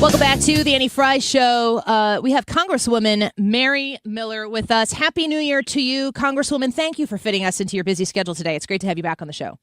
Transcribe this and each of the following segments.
Welcome back to the Annie Frey Show. We have Congresswoman Mary Miller with us. Happy New Year to you, Congresswoman. Thank you for fitting us into your busy schedule today. It's great to have you back on the show.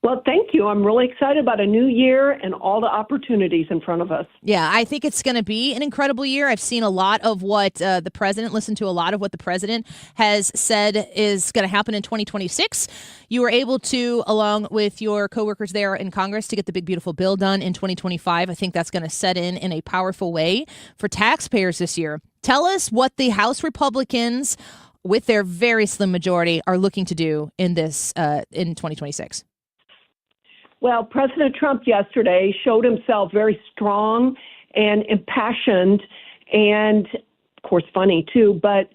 Well, thank you. I'm really excited about a new year and all the opportunities in front of us. Yeah, I think it's going to be an incredible year. I've seen a lot of what the president, listened to a lot of what the president has said is going to happen in 2026. You were able to, along with your coworkers there in Congress, to get the big, beautiful bill done in 2025. I think that's going to set in a powerful way for taxpayers this year. Tell us what the House Republicans, with their very slim majority, are looking to do in this in 2026. Well, President Trump yesterday showed himself very strong and impassioned and, of course, funny, too. But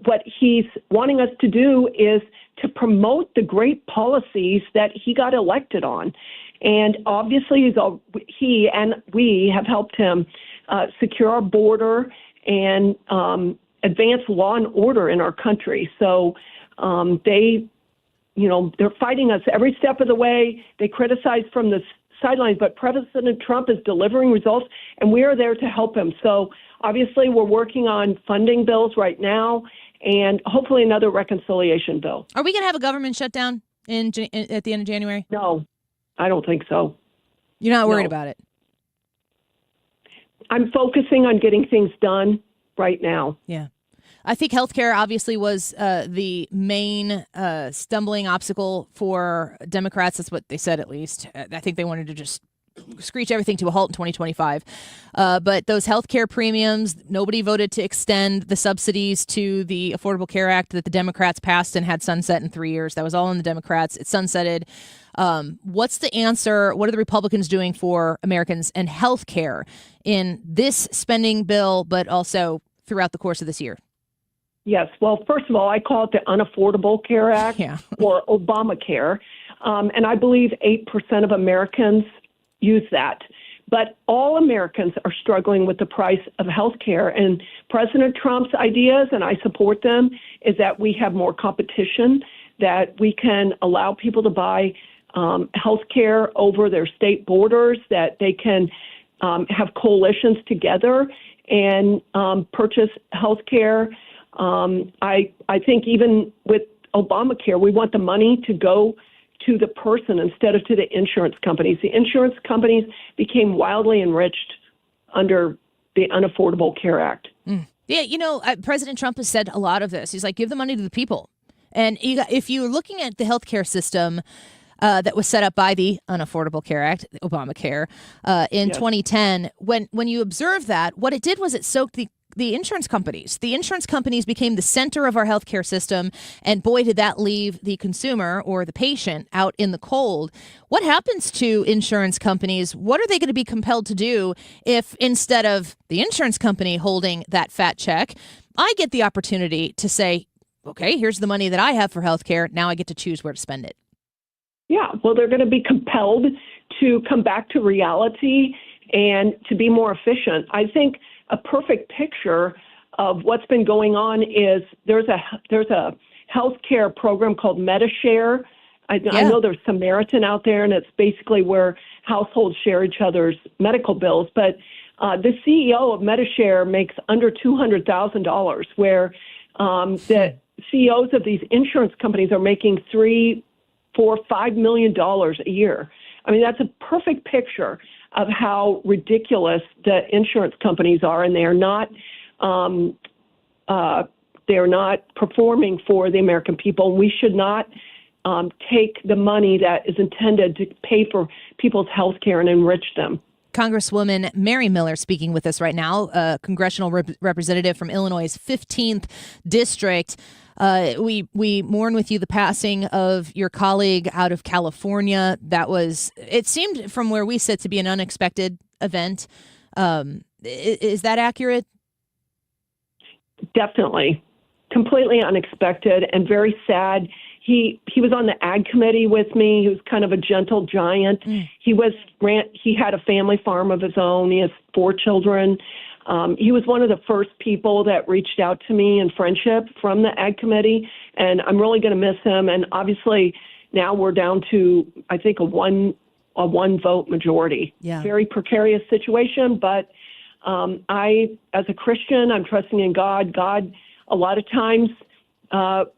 what he's wanting us to do is to promote the great policies that he got elected on. And obviously, he and we have helped him secure our border and advance law and order in our country. So they're fighting us every step of the way. They criticize from the sidelines, but President Trump is delivering results, and we are there to help him. So obviously, we're working on funding bills right now and hopefully another reconciliation bill. Are we going to have a government shutdown at the end of January? No, I don't think so. You're not worried about it? I'm focusing on getting things done right now. Yeah. I think healthcare obviously was the main stumbling obstacle for Democrats. That's what they said, at least. I think they wanted to just screech everything to a halt in 2025. But those healthcare premiums, nobody voted to extend the subsidies to the Affordable Care Act that the Democrats passed and had sunset in 3 years. That was all on the Democrats. It sunsetted. What's the answer? What are the Republicans doing for Americans and healthcare in this spending bill, but also throughout the course of this year? Yes. Well, first of all, I call it the Unaffordable Care Act or Obamacare. And I believe 8% of Americans use that. But all Americans are struggling with the price of health care. And President Trump's ideas, and I support them, is that we have more competition, that we can allow people to buy health care over their state borders, that they can have coalitions together and purchase health care. I think even with Obamacare, we want the money to go to the person instead of to the insurance companies. The insurance companies became wildly enriched under the Unaffordable Care Act. Yeah, President Trump has said a lot of this. He's like, give the money to the people. And if you're looking at the healthcare system that was set up by the Unaffordable Care Act, Obamacare, in 2010, when you observe that, what it did was it soaked the insurance companies. The insurance companies became the center of our healthcare system, and boy, did that leave the consumer or the patient out in the cold. What happens to insurance companies? What are they going to be compelled to do if instead of the insurance company holding that fat check, I get the opportunity to say, okay, here's the money that I have for healthcare. Now I get to choose where to spend it. Yeah, well, they're going to be compelled to come back to reality and to be more efficient. I think a perfect picture of what's been going on is there's a healthcare program called MediShare. I know there's Samaritan out there, and it's basically where households share each other's medical bills. But the CEO of MediShare makes under $200,000, where the CEOs of these insurance companies are making $3, $4, $5 million a year. I mean, that's a perfect picture of how ridiculous the insurance companies are, and they are not performing for the American people. We should not take the money that is intended to pay for people's health care and enrich them. Congresswoman Mary Miller speaking with us right now, a congressional representative from Illinois' 15th district. We mourn with you the passing of your colleague out of California. It seemed from where we sit to be an unexpected event. Is that accurate? Definitely. Completely unexpected and very sad. He was on the ag committee with me. He was kind of a gentle giant. He had a family farm of his own. He has 4 children. He was one of the first people that reached out to me in friendship from the ag committee, and I'm really going to miss him. And obviously now we're down to, I think, a 1 a one-vote majority. Yeah. Very precarious situation, but I, as a Christian, I'm trusting in God. God, a lot of times,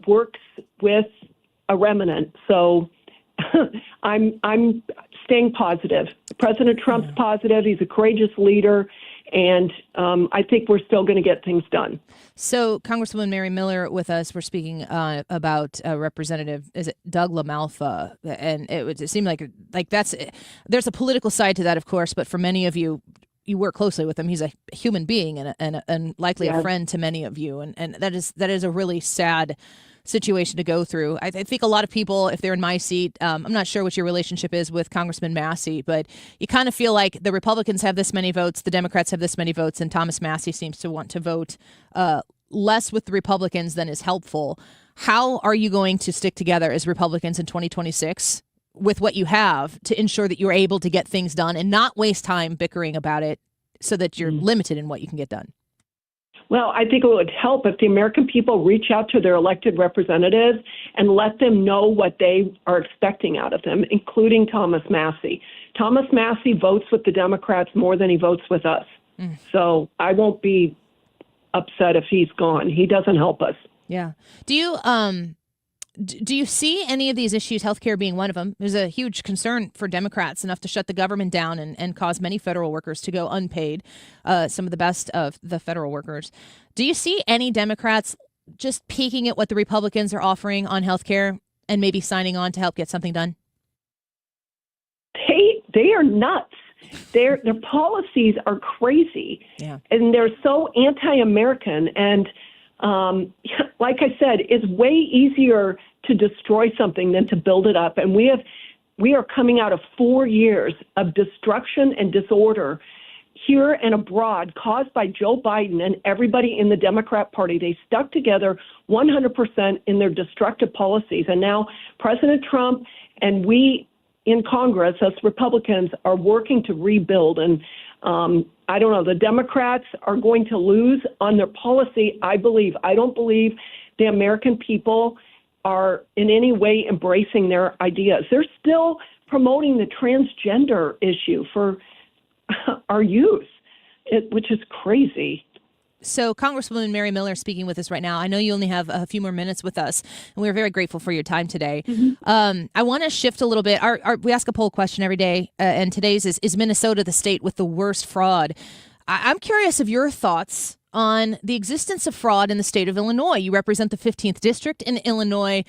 works with a remnant. So I'm staying positive. President Trump's positive. He's a courageous leader, and I think we're still going to get things done. So, Congresswoman Mary Miller with us. We're speaking about Representative, is it Doug LaMalfa? And it seemed like there's a political side to that, of course, but for many of you, you work closely with him. He's a human being and likely a friend to many of you, and that is a really sad situation to go through. I think a lot of people, if they're in my seat, I'm not sure what your relationship is with Congressman Massey, but you kind of feel like the Republicans have this many votes, the Democrats have this many votes, and Thomas Massey seems to want to vote less with the Republicans than is helpful. How are you going to stick together as Republicans in 2026 with what you have to ensure that you're able to get things done and not waste time bickering about it so that you're limited in what you can get done? Well, I think it would help if the American people reach out to their elected representatives and let them know what they are expecting out of them, including Thomas Massey. Thomas Massey votes with the Democrats more than he votes with us. So I won't be upset if he's gone. He doesn't help us. Yeah. Do you see any of these issues, healthcare being one of them? There's a huge concern for Democrats, enough to shut the government down and cause many federal workers to go unpaid, some of the best of the federal workers. Do you see any Democrats just peeking at what the Republicans are offering on healthcare and maybe signing on to help get something done? They are nuts. Their policies are crazy, and they're so anti-American. And like I said, it's way easier to destroy something than to build it up. And we are coming out of 4 years of destruction and disorder here and abroad caused by Joe Biden and everybody in the Democrat Party. They stuck together 100% in their destructive policies. And now President Trump and we in Congress, us Republicans, are working to rebuild. And I don't know, the Democrats are going to lose on their policy, I believe. I don't believe the American people are in any way embracing their ideas. They're still promoting the transgender issue for our youth, which is crazy. So Congresswoman Mary Miller speaking with us right now. I know you only have a few more minutes with us, and we're very grateful for your time today. I want to shift a little bit. We ask a poll question every day, and today's is Minnesota the state with the worst fraud? I'm curious of your thoughts on the existence of fraud in the state of Illinois. You represent the 15th district in Illinois.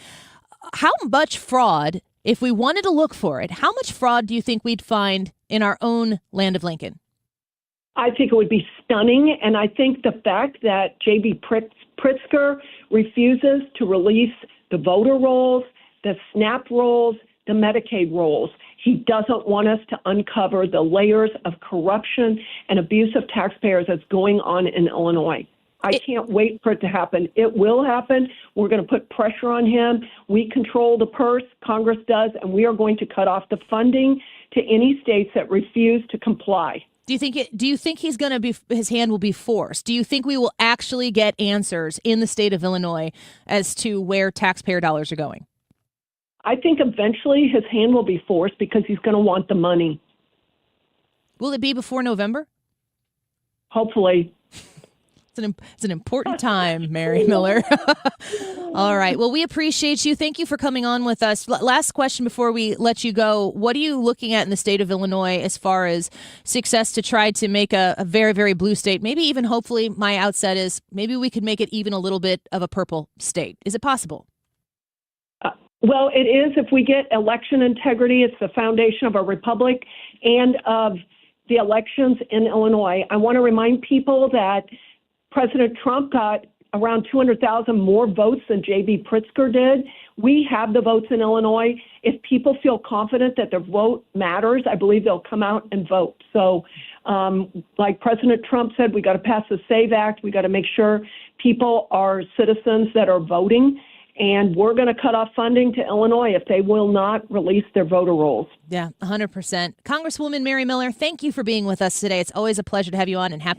How much fraud, if we wanted to look for it, how much fraud do you think we'd find in our own land of Lincoln? I think it would be stunning, and I think the fact that J.B. Pritzker refuses to release the voter rolls, the SNAP rolls, the Medicaid rolls. He doesn't want us to uncover the layers of corruption and abuse of taxpayers that's going on in Illinois. I can't wait for it to happen. It will happen. We're going to put pressure on him. We control the purse, Congress does, and we are going to cut off the funding to any states that refuse to comply. Do you think he's going to be, his hand will be forced? Do you think we will actually get answers in the state of Illinois as to where taxpayer dollars are going? I think eventually his hand will be forced because he's going to want the money. Will it be before November? Hopefully. It's an important time, Mary Miller. All right. Well, we appreciate you. Thank you for coming on with us. Last question before we let you go. What are you looking at in the state of Illinois as far as success to try to make a very, very blue state? Maybe even hopefully my outset is maybe we could make it even a little bit of a purple state. Is it possible? Well, it is if we get election integrity. It's the foundation of our republic and of the elections in Illinois. I want to remind people that President Trump got around 200,000 more votes than J.B. Pritzker did. We have the votes in Illinois. If people feel confident that their vote matters, I believe they'll come out and vote. So like President Trump said, we got to pass the SAVE Act. We got to make sure people are citizens that are voting. And we're going to cut off funding to Illinois if they will not release their voter rolls. Yeah, 100%. Congresswoman Mary Miller, thank you for being with us today. It's always a pleasure to have you on, and happy